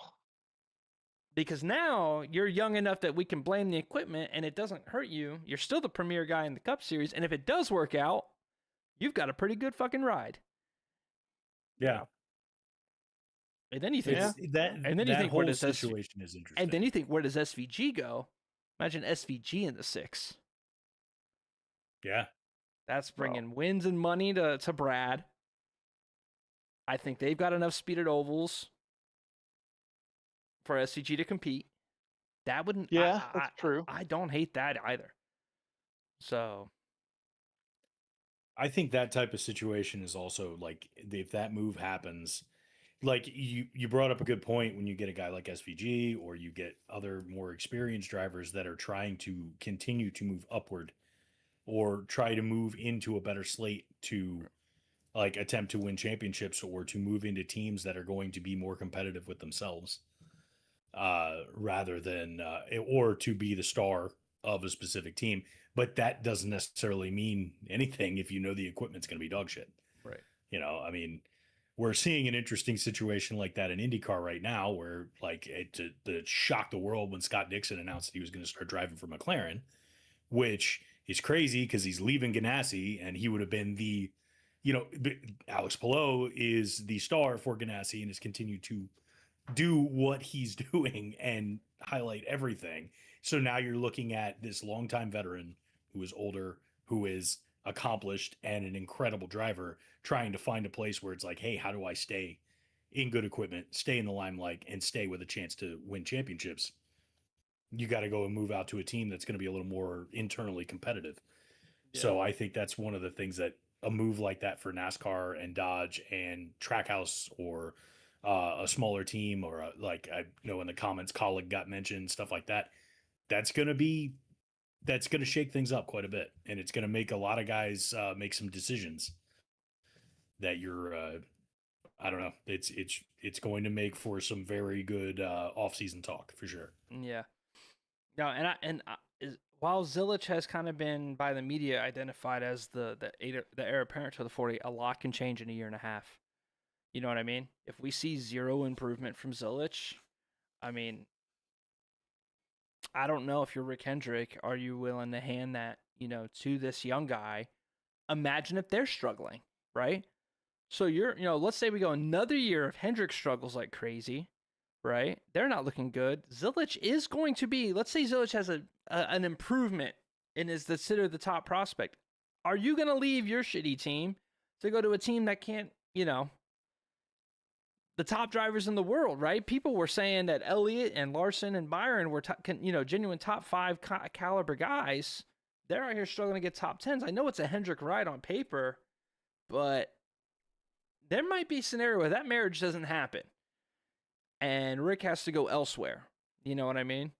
Because now you're young enough that we can blame the equipment and it doesn't hurt you. You're still the premier guy in the Cup Series. And if it does work out, you've got a pretty good fucking ride. Yeah. And then you think, Yeah. and then you that think, whole where does situation is interesting. and then you think, where does SVG go? Imagine SVG in the 6. Yeah. That's bringing wins and money to Brad. I think they've got enough speed at ovals for SVG to compete. That wouldn't. Yeah, that's true. I don't hate that either. So I think that type of situation is also like, if that move happens, like you brought up a good point, when you get a guy like SVG or you get other more experienced drivers that are trying to continue to move upward or try to move into a better slate to like attempt to win championships or to move into teams that are going to be more competitive with themselves, rather than or to be the star of a specific team. But that doesn't necessarily mean anything if you know the equipment's going to be dog shit. right. I mean, we're seeing an interesting situation like that in IndyCar right now, where like it shocked the world when Scott Dixon announced that he was going to start driving for McLaren, which is crazy because he's leaving Ganassi, and he would have been the, Alex Palou is the star for Ganassi and has continued to do what he's doing and highlight everything. So now you're looking at this longtime veteran who is older, who is accomplished and an incredible driver, trying to find a place where it's like, hey, how do I stay in good equipment, stay in the limelight, and stay with a chance to win championships? You got to go and move out to a team that's going to be a little more internally competitive. Yeah. So I think that's one of the things that a move like that for NASCAR and Dodge and Trackhouse, or a smaller team, or like I know in the comments, colleague got mentioned, stuff like that. That's going to shake things up quite a bit, and it's going to make a lot of guys make some decisions that you're. I don't know. It's going to make for some very good off-season talk for sure. Yeah. No, while Zilich has kind of been by the media identified as the heir apparent to the 40, a lot can change in a year and a half. You know what I mean? If we see zero improvement from Zilich, I mean, I don't know if you're Rick Hendrick, are you willing to hand that, to this young guy? Imagine if they're struggling, right? So let's say we go another year if Hendrick struggles like crazy, right? They're not looking good. Zilich is going to be, let's say Zilich has an improvement and is considered the top prospect. Are you going to leave your shitty team to go to a team that can't, the top drivers in the world, right? People were saying that Elliott and Larson and Byron were, genuine top 5 caliber guys. They're out here struggling to get top 10s. I know it's a Hendrick ride on paper, but there might be a scenario where that marriage doesn't happen and Rick has to go elsewhere. You know what I mean?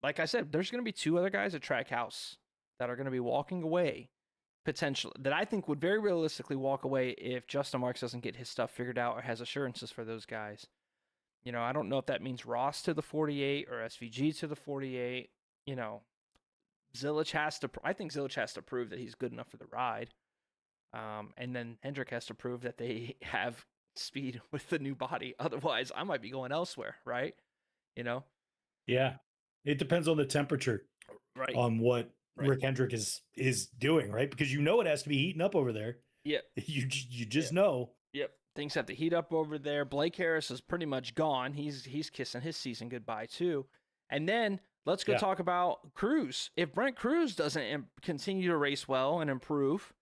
Like I said, there's going to be 2 other guys at Trackhouse that are going to be walking away potentially, that I think would very realistically walk away if Justin Marks doesn't get his stuff figured out or has assurances for those guys. I don't know if that means Ross to the 48 or SVG to the 48. Zilich I think Zilich has to prove that he's good enough for the ride. And then Hendrick has to prove that they have speed with the new body. Otherwise, I might be going elsewhere, right? Yeah. It depends on the temperature, right? On what Rick Hendrick is doing, right? Because it has to be heating up over there. Yep. You just know. Yep. Things have to heat up over there. Blake Harris is pretty much gone. He's kissing his season goodbye too. And then let's go talk about Cruz. If Brent Cruz doesn't continue to race well and improve,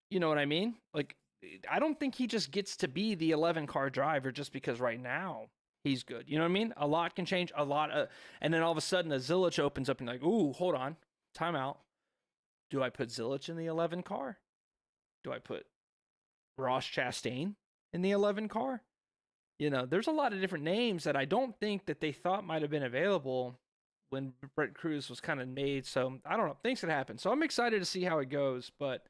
you know what I mean? Like, I don't think he just gets to be the 11 car driver just because right now he's good. You know what I mean? A lot can change. And then all of a sudden a Zilich opens up and like, ooh, hold on, timeout. Do I put Zilich in the 11 car? Do I put Ross Chastain in the 11 car? There's a lot of different names that I don't think that they thought might have been available when Brent Cruz was kind of made. So I don't know. Things could happen. So I'm excited to see how it goes, but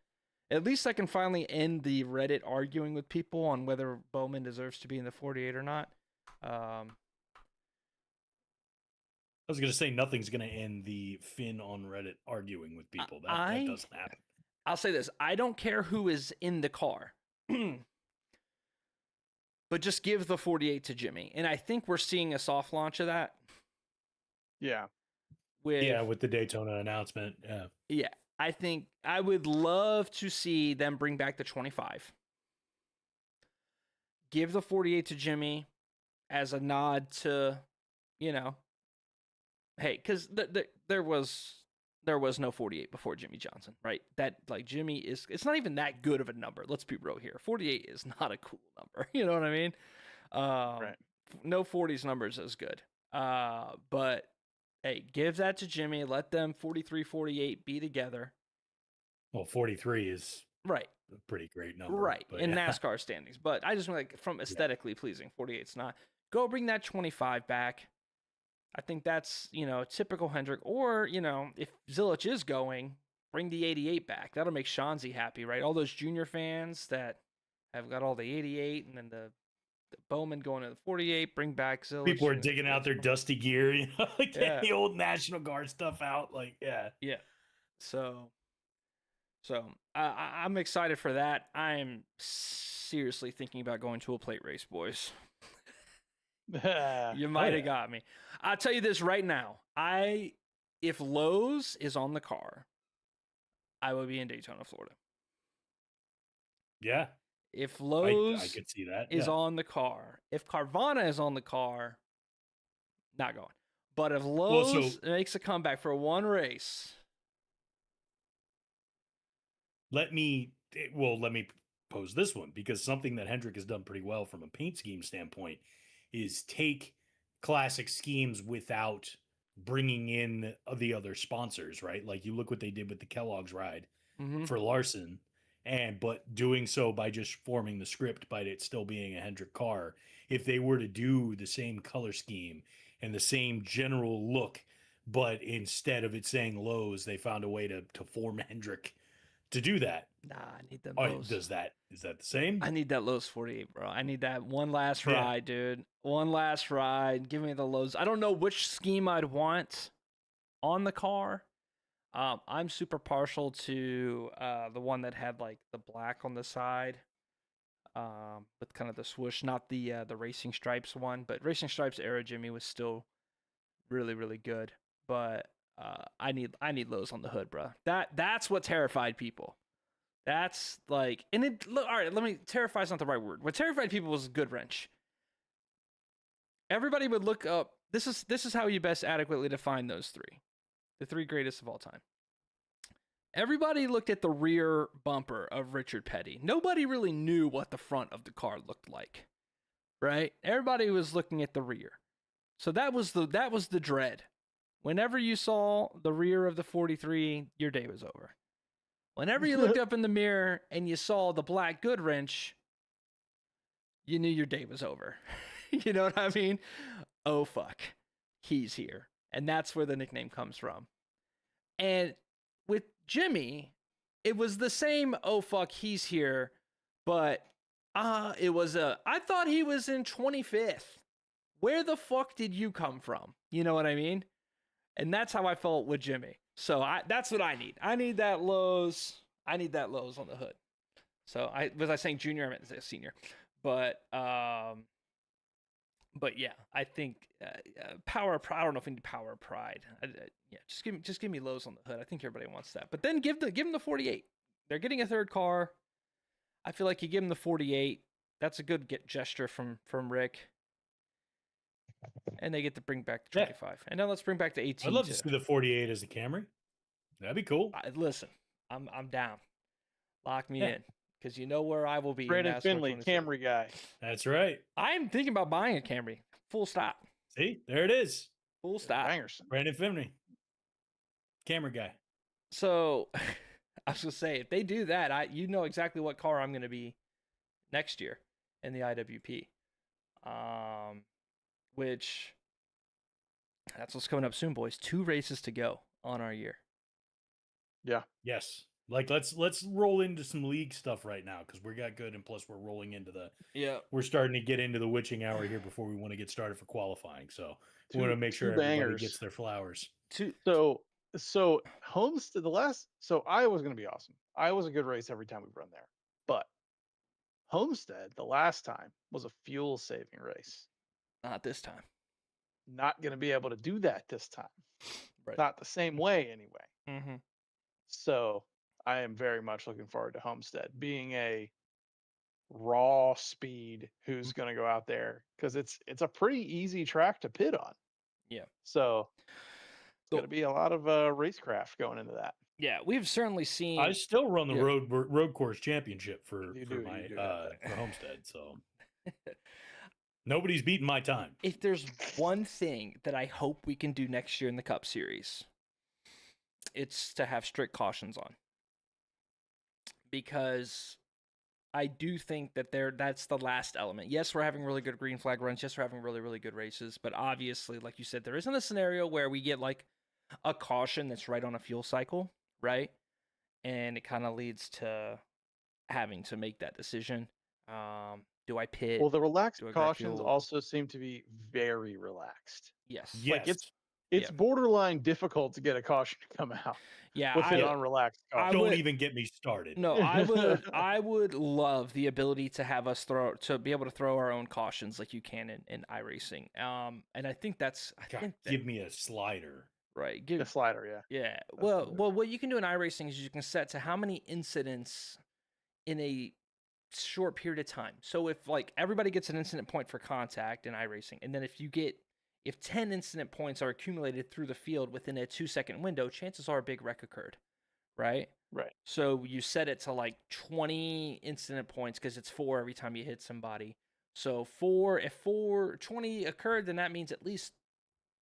at least I can finally end the Reddit arguing with people on whether Bowman deserves to be in the 48 or not. I was going to say nothing's going to end the Finn on Reddit arguing with people. That doesn't happen. I'll say this. I don't care who is in the car. But just give the 48 to Jimmy. And I think we're seeing a soft launch of that. Yeah. With the Daytona announcement. Yeah. Yeah. I think I would love to see them bring back the 25. Give the 48 to Jimmy as a nod to, hey, because there was no 48 before Jimmy Johnson, right? That, like, Jimmy it's not even that good of a number. Let's be real here. 48 is not a cool number. You know what I mean? Right. No 40s numbers is good. But hey, give that to Jimmy. Let them 43, 48 be together. Well, 43 is right. A pretty great number. Right. In NASCAR standings. But I just like from aesthetically pleasing, 48's not. Go bring that 25 back. I think that's, typical Hendrick. Or, if Zilich is going, bring the 88 back. That'll make Shanzi happy, right? All those junior fans that have got all the 88 and then the Bowman going to the 48, bring back Zilich. People are digging out their dusty gear, like the old National Guard stuff out. Like, yeah. So I'm excited for that. I'm seriously thinking about going to a plate race, boys. You might have got me. I'll tell you this right now. If Lowe's is on the car, I will be in Daytona, Florida. Yeah. If Lowe's I could see that. is on the car, if Carvana is on the car, not going. But if Lowe's makes a comeback for one race, let me pose this one, because something that Hendrick has done pretty well from a paint scheme standpoint is take classic schemes without bringing in the other sponsors, right? Like, you look what they did with the Kellogg's ride for Larson, but doing so by just forming the script, but it still being a Hendrick car. If they were to do the same color scheme and the same general look, but instead of it saying Lowe's, they found a way to form Hendrick to do that. Nah, I need them Lowe's. Is that the same? I need that Lowe's 48, bro. I need that one last ride, dude. One last ride. Give me the Lowe's. I don't know which scheme I'd want on the car. I'm super partial to the one that had like the black on the side. with kind of the swoosh, not the Racing Stripes one, but Racing Stripes era Jimmy was still really, really good. But I need Lowe's on the hood, bro. That's what terrified people. That's like, and it all right. Terrify's not the right word. What terrified people was a good wrench. Everybody would look up. This is how you best adequately define those three, the three greatest of all time. Everybody looked at the rear bumper of Richard Petty. Nobody really knew what the front of the car looked like, right? Everybody was looking at the rear. So that was the dread. Whenever you saw the rear of the 43, your day was over. Whenever you looked up in the mirror and you saw the black good wrench, you knew your day was over. You know what I mean? Oh, fuck. He's here. And that's where the nickname comes from. And with Jimmy, it was the same, oh, fuck, he's here. But it was I thought he was in 25th. Where the fuck did you come from? You know what I mean? And that's how I felt with Jimmy. So that's what I need. I need that Lowe's. I need that Lowe's on the hood. So was I saying junior? I meant to say senior. But yeah, I think power of pride. I don't know if we need power of pride. Yeah, just give me Lowe's on the hood. I think everybody wants that. But then give them the 48. They're getting a third car. I feel like you give them the 48. That's a good gesture from Rick. And they get to bring back the 25. Yeah. And now let's bring back the 18. I'd love to see the 48 as a Camry. That'd be cool. Listen, I'm down. Lock me in. Because you know where I will be. Brandon Finley, Camry guy. That's right. I'm thinking about buying a Camry. Full stop. See? There it is. Full stop. Bangers. Brandon Finley. Camry guy. So, I was going to say, if they do that, you know exactly what car I'm going to be next year in the IWP. Which, that's what's coming up soon, boys. 2 races to go on our year. Yeah. Yes. Like let's roll into some league stuff right now because we got good, and plus we're rolling into we're starting to get into the witching hour here before we want to get started for qualifying. So we want to make sure everybody gets their flowers. So Homestead Iowa's going to be awesome. Iowa's a good race every time we run there, but Homestead the last time was a fuel saving race. Not this time. Not going to be able to do that this time. Right. Not the same way anyway. Mm-hmm. So I am very much looking forward to Homestead being a raw speed who's going to go out there because it's a pretty easy track to pit on. Yeah. So it's going to be a lot of racecraft going into that. Yeah, we've certainly seen. I still run the road course championship for Homestead. So nobody's beating my time. If there's one thing that I hope we can do next year in the Cup Series, it's to have strict cautions on. Because I do think that that's the last element. Yes, we're having really good green flag runs. Yes, we're having really, really good races. But obviously, like you said, there isn't a scenario where we get like a caution that's right on a fuel cycle, right? And it kind of leads to having to make that decision. Do I pit? Well, the relaxed cautions also seem to be very relaxed. Yes. Like it's borderline difficult to get a caution to come out. Yeah, with an unrelaxed caution. Don't even get me started. No, I would love the ability to have us be able to throw our own cautions like you can in iRacing. And I think give me a slider. Right. A slider, yeah. Yeah. Well, what you can do in iRacing is you can set to how many incidents in a short period of time. So if like everybody gets an incident point for contact in iRacing, and then if 10 incident points are accumulated through the field within a 2-second window, chances are a big wreck occurred, right? Right. So you set it to like 20 incident points because it's 4 every time you hit somebody. So if 20 occurred, then that means at least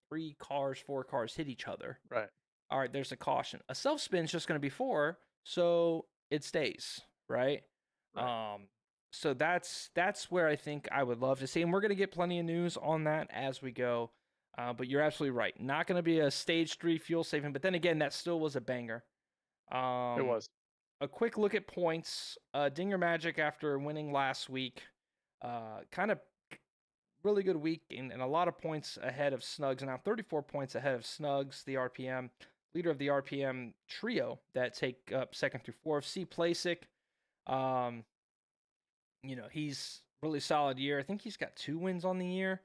4 cars hit each other. Right. All right, there's a caution. A self-spin is just going to be 4, so it stays, right? So that's where I think I would love to see, and we're going to get plenty of news on that as we go. But you're absolutely right. Not going to be a stage 3 fuel saving, but then again, that still was a banger. It was. A quick look at points. Dinger Magic after winning last week, kind of really good week and a lot of points ahead of Snugs. Now 34 points ahead of Snugs, the RPM leader of the RPM trio that take up 2nd through 4th. C. Plasic. he's really solid year. I think he's got 2 wins on the year.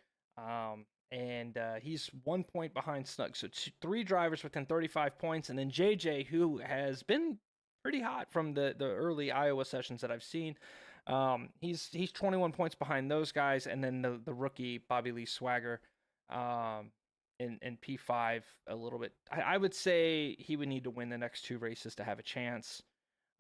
And he's 1 point behind Snug. So 3 drivers within 35 points. And then JJ, who has been pretty hot from the early Iowa sessions that I've seen. He's 21 points behind those guys. And then the rookie, Bobby Lee Swagger, in P5 a little bit. I would say he would need to win the next 2 races to have a chance.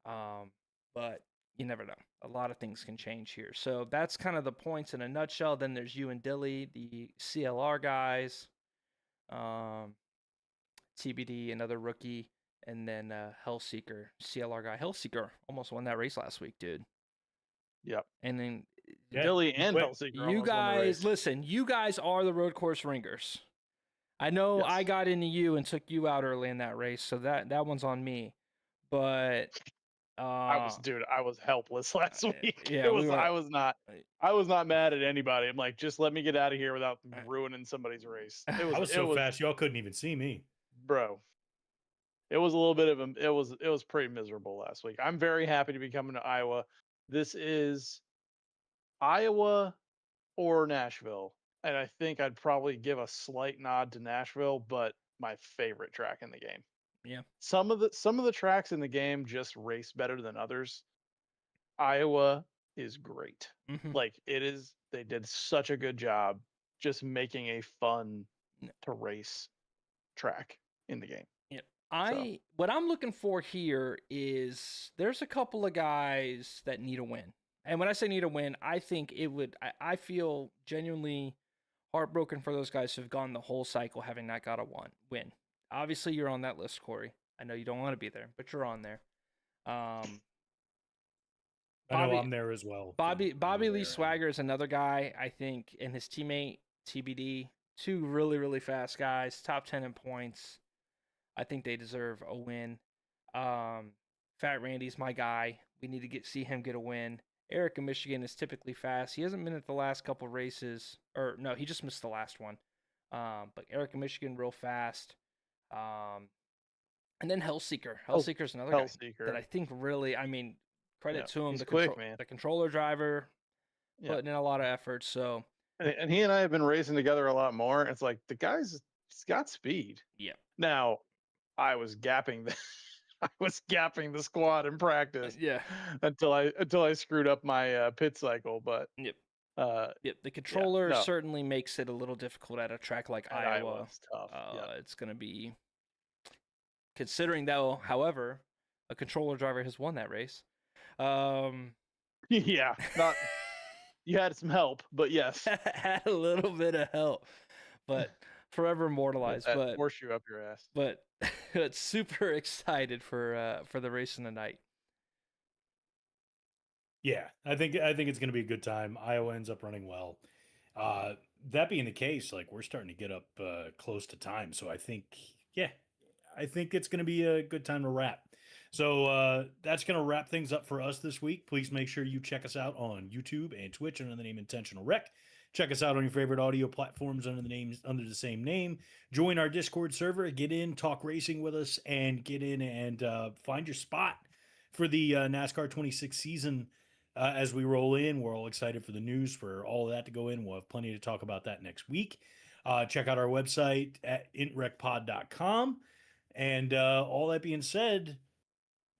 But you never know. A lot of things can change here. So that's kind of the points in a nutshell. Then there's you and Dilly, the CLR guys. TBD, another rookie. And then Hellseeker, CLR guy. Hellseeker almost won that race last week, dude. Yep. And then Dilly and Hellseeker. You guys, listen, you guys are the road course ringers. I know Yes. I got into you and took you out early in that race, so that one's on me. But I was helpless last week. yeah, I was not mad at anybody. I'm like, just let me get out of here without ruining somebody's race. I was so fast, y'all couldn't even see me, bro. It was a little bit of it was pretty miserable last week. I'm very happy to be coming to Iowa. This is Iowa or Nashville, and I think I'd probably give a slight nod to Nashville, but my favorite track in the game. Yeah. Some of the tracks in the game just race better than others. Iowa is great. Mm-hmm. Like they did such a good job just making a fun to race track in the game. Yeah. What I'm looking for here is there's a couple of guys that need a win. And when I say need a win, I think I feel genuinely heartbroken for those guys who've gone the whole cycle having not got a win. Obviously, you're on that list, Corey. I know you don't want to be there, but you're on there. I know I'm there as well. Bobby Lee Swagger is another guy, I think, and his teammate, TBD. 2 really, really fast guys, top 10 in points. I think they deserve a win. Fat Randy's my guy. We need to see him get a win. Eric in Michigan is typically fast. He hasn't been at the last couple races. Or, no, he just missed the last one. But Eric in Michigan, real fast. And then Hellseeker. Hellseeker's another guy that I think really, credit to him. He's quick, man. The controller driver, putting in a lot of effort. So, and he and I have been racing together a lot more. It's like he's got speed. Yeah. Now, I was gapping the squad in practice. Yeah. Until I screwed up my pit cycle, but yep. The controller certainly makes it a little difficult at a track like Iowa. It's tough. It's going to be, considering though, however, a controller driver has won that race. Yeah, you had some help, but yes, had a little bit of help, but forever immortalized. But horseshoe up your ass. But it's super excited for the race in the night. Yeah, I think it's going to be a good time. Iowa ends up running well. That being the case, like we're starting to get up close to time, so I think it's going to be a good time to wrap. So that's going to wrap things up for us this week. Please make sure you check us out on YouTube and Twitch under the name Intentional Rec. Check us out on your favorite audio platforms under the same name. Join our Discord server. Get in, talk racing with us, and get in and find your spot for the NASCAR 26 season as we roll in. We're all excited for the news, for all of that to go in. We'll have plenty to talk about that next week. Check out our website at intrecpod.com. And all that being said,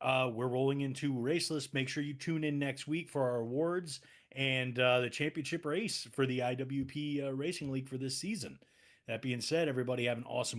we're rolling into Raceless. Make sure you tune in next week for our awards and the championship race for the IWP Racing League for this season. That being said, everybody have an awesome week.